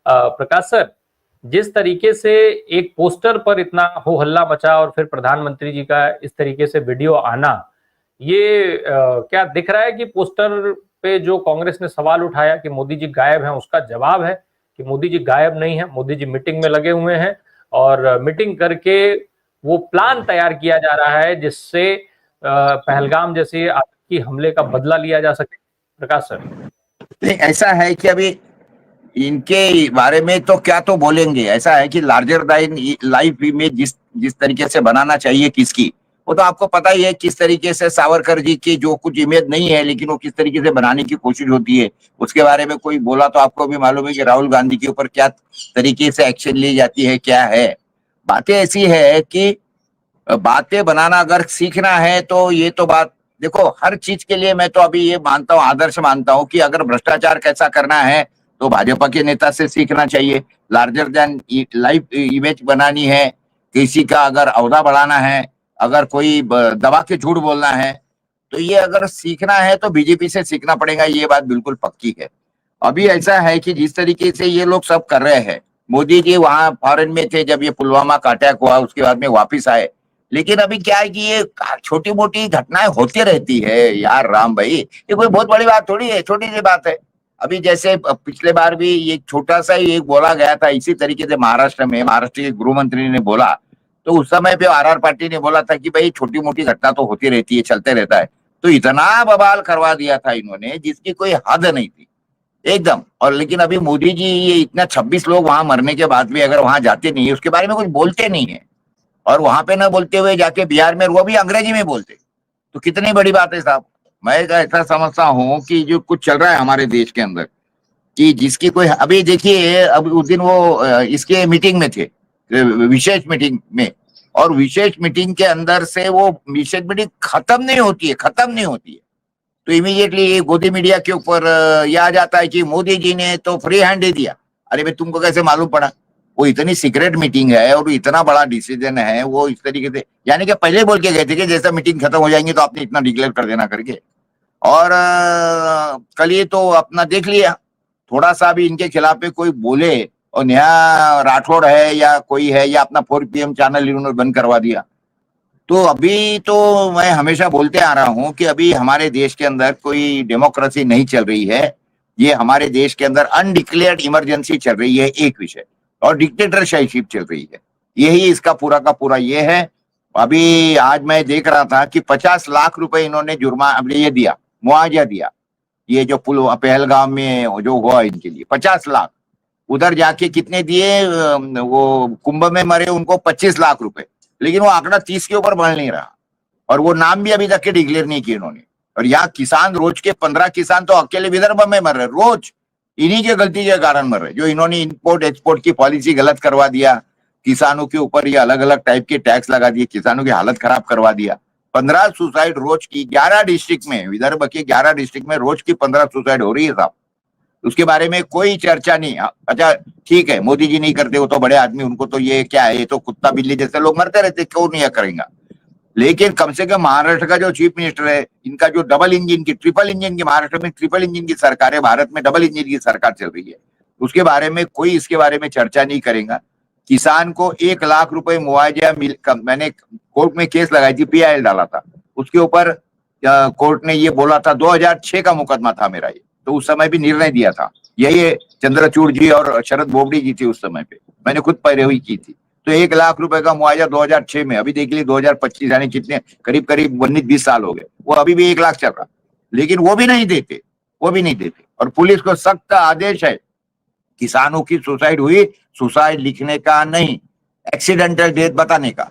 प्रकाश sir, जिस तरीके से एक पोस्टर पर इतना हो हल्ला मचा और फिर प्रधानमंत्री जी का इस तरीके से वीडियो आना, ये क्या दिख रहा है कि पोस्टर पे जो कांग्रेस ने सवाल उठाया कि मोदी जी गायब हैं, उसका जवाब है कि मोदी जी गायब नहीं है, मोदी जी मीटिंग में लगे हुए हैं और मीटिंग करके वो प्लान तैयार किया जा रहा है जिससे पहलगाम जैसे आतंकी हमले का बदला लिया जा सके। प्रकाश सर, नहीं, ऐसा है कि अभी इनके बारे में तो क्या तो बोलेंगे। ऐसा है कि लार्जर देन लाइफ इमेज जिस जिस तरीके से बनाना चाहिए किसकी, वो तो आपको पता ही है किस तरीके से सावरकर जी की जो कुछ इमेज नहीं है लेकिन वो किस तरीके से बनाने की कोशिश होती है। उसके बारे में कोई बोला तो आपको भी मालूम है कि राहुल गांधी के ऊपर क्या तरीके से एक्शन ली जाती है, क्या है। बातें ऐसी है कि बातें बनाना अगर सीखना है तो ये तो बात देखो, हर चीज के लिए मैं तो अभी ये मानता हूँ, आदर्श मानता हूँ कि अगर भ्रष्टाचार कैसा करना है तो भाजपा के नेता से सीखना चाहिए। लार्जर देन लाइफ इमेज बनानी है, किसी का अगर औहदा बढ़ाना है, अगर कोई दबा के झूठ बोलना है, तो ये अगर सीखना है तो बीजेपी से सीखना पड़ेगा, ये बात बिल्कुल पक्की है। अभी ऐसा है कि जिस तरीके से ये लोग सब कर रहे हैं, मोदी जी वहां फॉरेन में थे जब ये पुलवामा का अटैक हुआ, उसके बाद में वापिस आए, लेकिन अभी क्या है कि ये छोटी मोटी घटनाएं होती रहती है यार राम भाई, ये कोई बहुत बड़ी बात थोड़ी है, छोटी सी बात है। अभी जैसे पिछले बार भी एक छोटा सा ही एक बोला गया था इसी तरीके से महाराष्ट्र में, महाराष्ट्र के गृह मंत्री ने बोला, तो उस समय पे आरआर पार्टी ने बोला था कि भाई छोटी मोटी घटना तो होती रहती है, चलते रहता है। तो इतना बवाल करवा दिया था इन्होंने जिसकी कोई हद नहीं थी एकदम। और लेकिन अभी मोदी जी ये इतना 26 लोग वहां मरने के बाद भी अगर वहां जाते नहीं है, उसके बारे में कुछ बोलते नहीं है, और वहां पे ना बोलते हुए जाके बिहार में वो भी अंग्रेजी में बोलते, तो कितनी बड़ी बात है साहब। मैं ऐसा समझता हूँ कि जो कुछ चल रहा है हमारे देश के अंदर, कि जिसकी कोई अभी देखिए, अब उस दिन वो इसके मीटिंग में थे, विशेष मीटिंग में, और विशेष मीटिंग के अंदर से वो विशेष मीटिंग खत्म नहीं होती है, खत्म नहीं होती है, तो इमीडिएटली गोदी मीडिया के ऊपर यह आ जाता है कि मोदी जी ने तो फ्री हैंड दे दिया। अरे भाई तुमको कैसे मालूम पड़ा? वो इतनी सीक्रेट मीटिंग है और इतना बड़ा डिसीजन है, वो इस तरीके से यानी कि पहले बोल के गए थे कि जैसा मीटिंग खत्म हो जाएंगे तो आपने इतना डिक्लेयर कर देना करके। और कल ये तो अपना देख लिया, थोड़ा सा भी इनके खिलाफ में कोई बोले और नेहा राठौड़ है या कोई है या अपना 4 PM चैनल इन्होंने बंद करवा दिया। तो अभी तो मैं हमेशा बोलते आ रहा हूं कि अभी हमारे देश के अंदर कोई डेमोक्रेसी नहीं चल रही है, ये हमारे देश के अंदर अनडिक्लेयर्ड इमरजेंसी चल रही है एक विषय, और डिक्टेटरशिप चल रही है, यही इसका पूरा का पूरा ये है। अभी आज मैं देख रहा था कि 50 लाख रुपए इन्होंने जुर्माना ये दिया, मुआवजा दिया, ये जो पहलगाम में जो हुआ इनके लिए 50 लाख। उधर जाके कितने दिए, वो कुंभ में मरे उनको 25 लाख रुपए, लेकिन वो आंकड़ा 30 के ऊपर बढ़ नहीं रहा, और वो नाम भी अभी तक के डिक्लेयर नहीं किए इन्होंने। और यहाँ किसान, रोज के 15 किसान तो अकेले विदर्भ में मर रहे, रोज इन्हीं के गलती के कारण मर रहे, जो इन्होंने इंपोर्ट एक्सपोर्ट की पॉलिसी गलत करवा दिया, किसानों के ऊपर ये अलग अलग टाइप के टैक्स लगा दिए, किसानों की हालत खराब करवा दिया। 15 सुसाइड रोज की 11 डिस्ट्रिक्ट में, विदर्भ के 11 डिस्ट्रिक्ट में रोज की 15 सुसाइड हो रही है साहब, उसके बारे में कोई चर्चा नहीं। अच्छा ठीक है, मोदी जी नहीं करते, वो तो बड़े आदमी, उनको तो ये क्या है, ये तो कुत्ता बिल्ली जैसे लोग मरते रहते, क्यों नहीं करेंगे। लेकिन कम से कम महाराष्ट्र का जो चीफ मिनिस्टर है, इनका जो डबल इंजन की, ट्रिपल इंजन की, महाराष्ट्र में ट्रिपल इंजन की सरकार है, भारत में डबल इंजन की सरकार चल रही है, उसके बारे में कोई इसके बारे में चर्चा नहीं करेगा। किसान को 1 लाख रुपए मुआवजा मैंने कोर्ट में केस लगाई थी, PIL डाला था उसके ऊपर, कोर्ट ने ये बोला था, 2006 का मुकदमा था मेरा ये, तो उस समय भी निर्णय दिया था, यही चंद्रचूड़ जी और शरद बोबडे जी थी उस समय पे, मैंने खुद पैरवी की थी। तो 1 लाख रुपए का मुआवजा 2006 में, अभी देख लीजिए 2025 यानी कितने करीब करीब 19-20 साल हो गए, वो अभी भी 1 लाख चल रहा, लेकिन वो भी नहीं देते, वो भी नहीं देते। और पुलिस को सख्त आदेश है, किसानों की सुसाइड हुई, सुसाइड लिखने का नहीं, एक्सीडेंटल डेथ बताने का।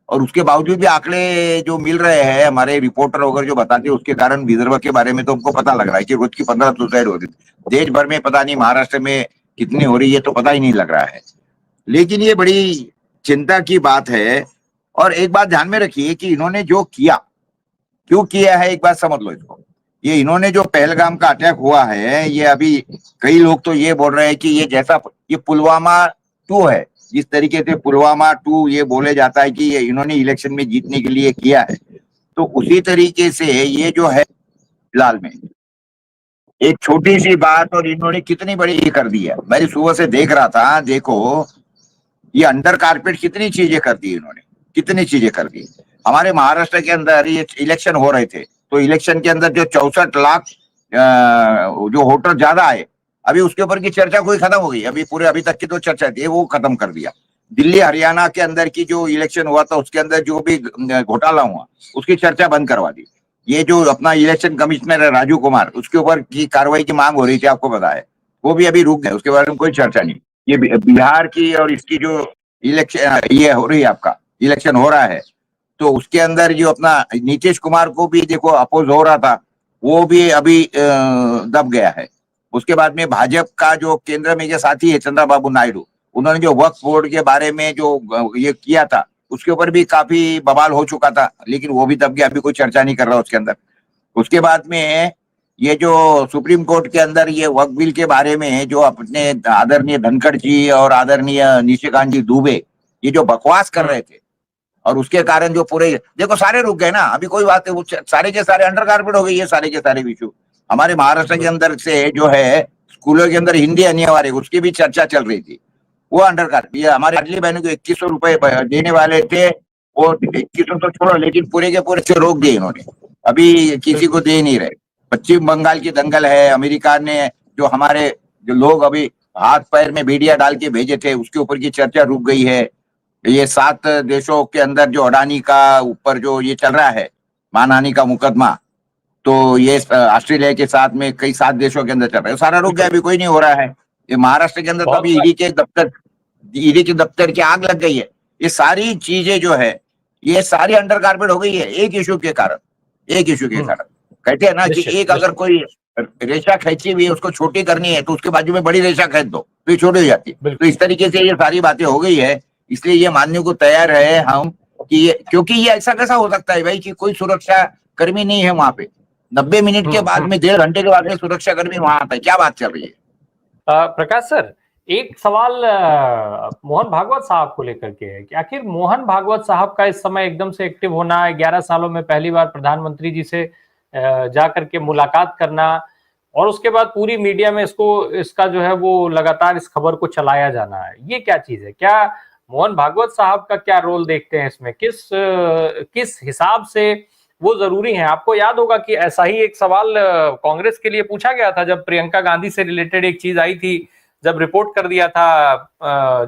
और उसके बावजूद भी आंकड़े जो मिल रहे हैं, हमारे रिपोर्टर वगैरह जो बताते हैं, उसके कारण विदर्भ के बारे में तो हमको पता लग रहा है कि रोज की 15 सुसाइड हो रही है। देश भर में पता नहीं महाराष्ट्र में कितनी हो रही है तो पता ही नहीं लग रहा है, लेकिन ये बड़ी चिंता की बात है। और एक बात ध्यान में रखिए कि इन्होंने जो किया, क्यों किया है, एक बात समझ लो इसको। ये इन्होंने जो पहलगाम का अटैक हुआ है, ये अभी कई लोग तो ये बोल रहे हैं कि ये जैसा ये पुलवामा 2 है, जिस तरीके से पुलवामा 2 ये बोले जाता है कि ये इन्होंने इलेक्शन में जीतने के लिए किया है, तो उसी तरीके से ये जो है फिलहाल में एक छोटी सी बात और इन्होंने कितनी बड़ी ये कर दी है। मैं सुबह से देख रहा था, देखो ये अंडर कारपेट कितनी चीजें कर दी इन्होंने, कितनी चीजें कर दी। हमारे महाराष्ट्र के अंदर ये इलेक्शन हो रहे थे, तो इलेक्शन के अंदर जो 64 लाख जो वोटर ज्यादा आए, अभी उसके ऊपर की चर्चा कोई खत्म हो गई। अभी पूरे अभी तक की तो चर्चा थी वो खत्म कर दिया। दिल्ली हरियाणा के अंदर की जो इलेक्शन हुआ था उसके अंदर जो भी घोटाला हुआ उसकी चर्चा बंद करवा दी। ये जो अपना इलेक्शन कमिश्नर है राजू कुमार, उसके ऊपर की कार्रवाई की मांग हो रही थी, आपको पता है, वो भी अभी रुक गए, उसके बारे में कोई चर्चा नहीं। ये बिहार की और इसकी जो इलेक्शन ये हो रही है, आपका इलेक्शन हो रहा है, तो उसके अंदर जो अपना नीतीश कुमार को भी देखो अपोज हो रहा था, वो भी अभी दब गया है। उसके बाद में भाजपा का जो केंद्र में के साथी है चंद्रबाबू नायडू, उन्होंने जो वक्फ बोर्ड के बारे में जो ये किया था उसके ऊपर भी काफी बवाल हो चुका था, लेकिन वो भी दब गया, अभी कोई चर्चा नहीं कर रहा उसके अंदर। उसके बाद में ये जो सुप्रीम कोर्ट के अंदर ये वक्फ बिल के बारे में जो अपने आदरणीय धनखड़ जी और आदरणीय निशिकांत जी दुबे ये जो बकवास कर रहे थे, और उसके कारण जो पूरे देखो सारे रुक गए ना। अभी कोई बात है, वो सारे के सारे अंडर कारपेट हो गई है, सारे के सारे इशू। हमारे महाराष्ट्र के अंदर से जो है स्कूलों के अंदर हिंदी अनिवार्य, उसकी भी चर्चा चल रही थी, वो अंडर कारपेट। ये हमारे लाडली बहनों को 2100 रुपए देने वाले थे, वो 2100 तो छोड़ो, लेकिन पूरे के पूरे से रोक दिए इन्होंने, अभी किसी को दे नहीं रहे। पश्चिम बंगाल की दंगल है, अमेरिका ने जो हमारे जो लोग अभी हाथ पैर में बेड़िया डाल के भेजे थे उसके ऊपर की चर्चा रुक गई है। ये 7 देशों के अंदर जो अडानी का ऊपर जो ये चल रहा है मानहानि का मुकदमा, तो ये ऑस्ट्रेलिया के साथ में कई 7 देशों के अंदर चल रहा है, सारा रुक गया, अभी कोई नहीं हो रहा है। ये महाराष्ट्र के अंदर तो अभी ईडी के दफ्तर की आग लग गई है। ये सारी चीजें जो है ये सारी अंडर कारपेट हो गई है एक इशू के कारण, एक इशू के कारण। कहते हैं ना कि एक अगर कोई रेशा खींची हुई है उसको छोटी करनी है तो उसके बाजू में बड़ी रेशा खींच दो तो ये छोटी हो जाती है। तो इस तरीके से ये सारी बातें हो गई है, इसलिए ये मानने को तैयार है हम कि क्योंकि ये ऐसा कैसा हो सकता है भाई कि कोई सुरक्षा कर्मी नहीं है वहां पे, 90 मिनट के बाद में 1.5 घंटे के बाद में सुरक्षा कर्मी वहां आता है, क्या बात चल रही है। प्रकाश सर, एक सवाल मोहन भागवत साहब को लेकर के है कि आखिर मोहन भागवत साहब का इस समय एकदम से एक्टिव होना, 11 सालों में पहली बार प्रधानमंत्री जी से जा करके मुलाकात करना, और उसके बाद पूरी मीडिया में इसका जो है वो लगातार इस खबर को चलाया जाना है, ये क्या चीज है? क्या मोहन भागवत साहब का क्या रोल देखते हैं इसमें? किस हिसाब से वो जरूरी है? आपको याद होगा कि ऐसा ही एक सवाल कांग्रेस के लिए पूछा गया था जब प्रियंका गांधी से रिलेटेड एक चीज आई थी, जब रिपोर्ट कर दिया था,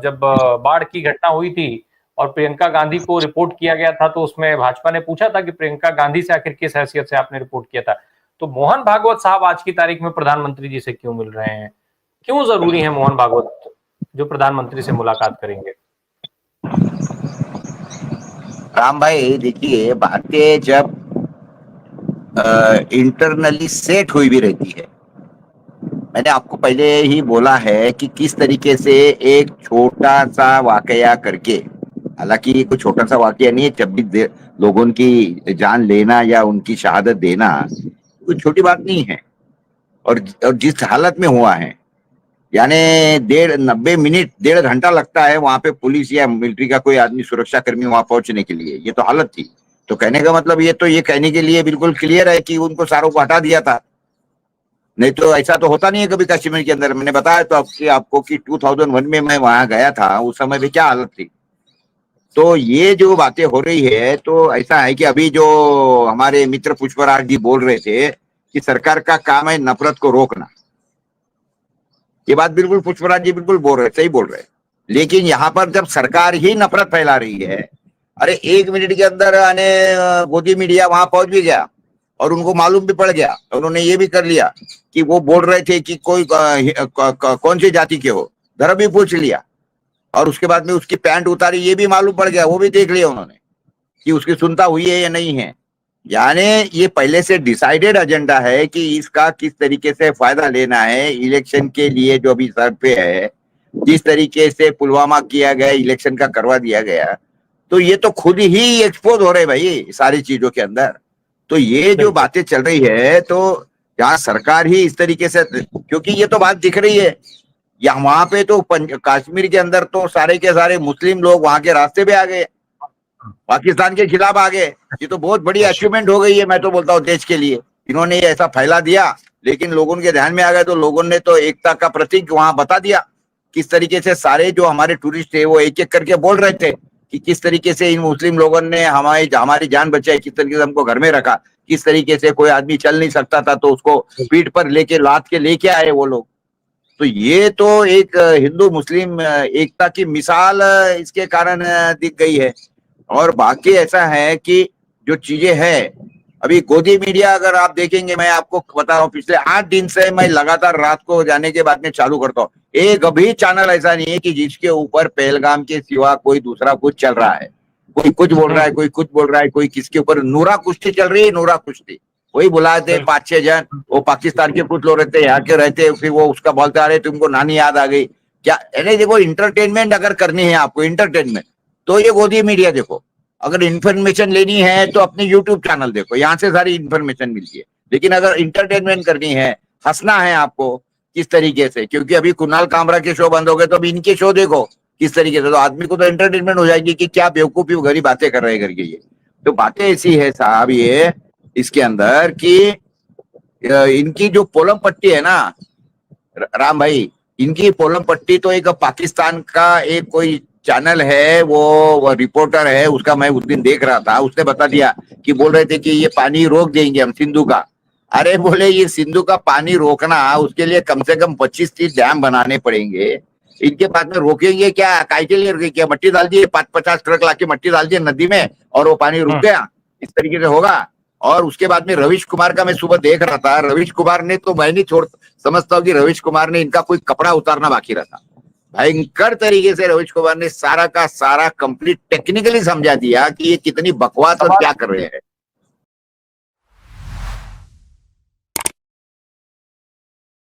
जब बाढ़ की घटना हुई थी और प्रियंका गांधी को रिपोर्ट किया गया था, तो उसमें भाजपा ने पूछा था कि प्रियंका गांधी से आखिर किस हैसियत से आपने रिपोर्ट किया था। तो मोहन भागवत साहब आज की तारीख में प्रधानमंत्री जी से क्यों मिल रहे हैं? क्यों जरूरी है मोहन भागवत जो प्रधानमंत्री से मुलाकात करेंगे? राम भाई देखिए, बातें जब इंटरनली सेट हुई भी रहती है, मैंने आपको पहले ही बोला है कि किस तरीके से एक छोटा सा वाकया करके, हालांकि कोई छोटा सा वाकया नहीं है, 26 लोगों की जान लेना या उनकी शहादत देना कोई छोटी बात नहीं है, और जिस हालत में हुआ है, यानी 90 मिनट 1.5 घंटा लगता है वहां पे पुलिस या मिलिट्री का कोई आदमी सुरक्षा कर्मी वहां पहुंचने के लिए, ये तो हालत थी। तो कहने का मतलब ये कहने के लिए बिल्कुल क्लियर है कि उनको सारों को हटा दिया था, नहीं तो ऐसा तो होता नहीं है कभी कश्मीर के अंदर। मैंने बताया तो आपको कि 2001 में मैं वहां गया था, उस समय भी क्या हालत थी। तो ये जो बातें हो रही है, तो ऐसा है कि अभी जो हमारे मित्र पुष्पराज जी बोल रहे थे कि सरकार का काम है नफरत को रोकना, ये बात बिल्कुल पुष्पराज जी बिल्कुल बोल रहे, सही बोल रहे। लेकिन यहाँ पर जब सरकार ही नफरत फैला रही है, अरे 1 मिनट के अंदर आने गोदी मीडिया वहां पहुंच भी गया और उनको मालूम भी पड़ गया, उन्होंने ये भी कर लिया कि वो बोल रहे थे कि कोई कौन सी जाति के हो, धर्म भी पूछ लिया, और उसके बाद में उसकी पैंट उतारी ये भी मालूम पड़ गया, वो भी देख लिया उन्होंने कि उसकी सुनता हुई है या नहीं है। यानी ये पहले से डिसाइडेड एजेंडा है कि इसका किस तरीके से फायदा लेना है इलेक्शन के लिए। जो अभी सर पे है, जिस तरीके से पुलवामा किया गया, इलेक्शन का करवा दिया गया, तो ये तो खुद ही एक्सपोज हो रहे भाई सारी चीजों के अंदर। तो ये जो बातें चल रही है, तो यहाँ सरकार ही इस तरीके से, क्योंकि ये तो बात दिख रही है, या वहां पे तो कश्मीर के अंदर तो सारे के सारे मुस्लिम लोग वहां के रास्ते पे आ गए, पाकिस्तान के खिलाफ आ गए। ये तो बहुत बड़ी अचीवमेंट हो गई है, मैं तो बोलता हूँ देश के लिए। इन्होंने ऐसा फैला दिया, लेकिन लोगों के ध्यान में आ गया तो लोगों ने तो एकता का प्रतीक वहां बता दिया। किस तरीके से सारे जो हमारे टूरिस्ट है वो एक एक करके बोल रहे थे कि किस तरीके से इन मुस्लिम लोगों ने हमारी जान बचाई, किस तरीके से हमको घर में रखा, किस तरीके से कोई आदमी चल नहीं सकता था तो उसको पीठ पर लेके लाद के लेके आए वो लोग। तो ये तो एक हिंदू मुस्लिम एकता की मिसाल इसके कारण दिख गई है। और बाकी ऐसा है कि जो चीजें है अभी गोदी मीडिया अगर आप देखेंगे, मैं आपको बता रहा हूँ पिछले 8 दिन से मैं लगातार रात को जाने के बाद में चालू करता हूँ, एक भी चैनल ऐसा नहीं है कि जिसके ऊपर पहलगाम के सिवा कोई दूसरा कुछ चल रहा है। कोई कुछ बोल रहा है, कोई कुछ बोल रहा है, कोई किसके ऊपर नूरा कुश्ती चल रही है, नूरा कुश्ती। वही बुलाते 5-6 जन, वो पाकिस्तान के कुछ लोग रहते, यहाँ के रहते, फिर वो उसका बोलते आ रहे तुमको नानी याद आ गई क्या। यानी देखो इंटरटेनमेंट अगर करनी है आपको इंटरटेनमेंट तो ये गोदी मीडिया देखो, अगर इन्फॉर्मेशन लेनी है तो अपने यूट्यूब चैनल देखो, यहाँ से सारी इन्फॉर्मेशन मिलती है। लेकिन अगर इंटरटेनमेंट करनी है, हंसना है आपको किस तरीके से, क्योंकि अभी कुणाल कामरा के शो बंद हो गए तो अभी इनके शो देखो किस तरीके से, तो आदमी को तो एंटरटेनमेंट हो जाएगी कि क्या बेवकूफी घरी बातें कर रहे करके। ये तो बातें ऐसी है साहब ये इसके अंदर कि इनकी जो पोलम पट्टी है ना राम भाई, इनकी पोलम पट्टी तो एक पाकिस्तान का एक कोई चैनल है, वो रिपोर्टर है, उसका मैं उस दिन देख रहा था, उसने बता दिया कि बोल रहे थे कि ये पानी रोक देंगे हम सिंधु का। अरे बोले ये सिंधु का पानी रोकना उसके लिए कम से कम 25-30 डैम बनाने पड़ेंगे। इनके बाद में रोकेंगे क्या, काय के लिए रोकेंगे क्या, मट्टी डाल दिए 5-50 ट्रक लाके मट्टी डाल दिए नदी में और वो पानी रुक गया, इस तरीके से होगा। और उसके बाद में रवीश कुमार का मैं सुबह देख रहा था, रवीश कुमार ने तो मैं नहीं छोड़ समझता हूँ कि रवीश कुमार ने इनका कोई कपड़ा उतारना बाकी रहा। भयंकर तरीके से रवीश कुमार ने सारा का सारा कंप्लीट टेक्निकली समझा दिया कि ये कितनी बकवास और क्या कर रहे हैं।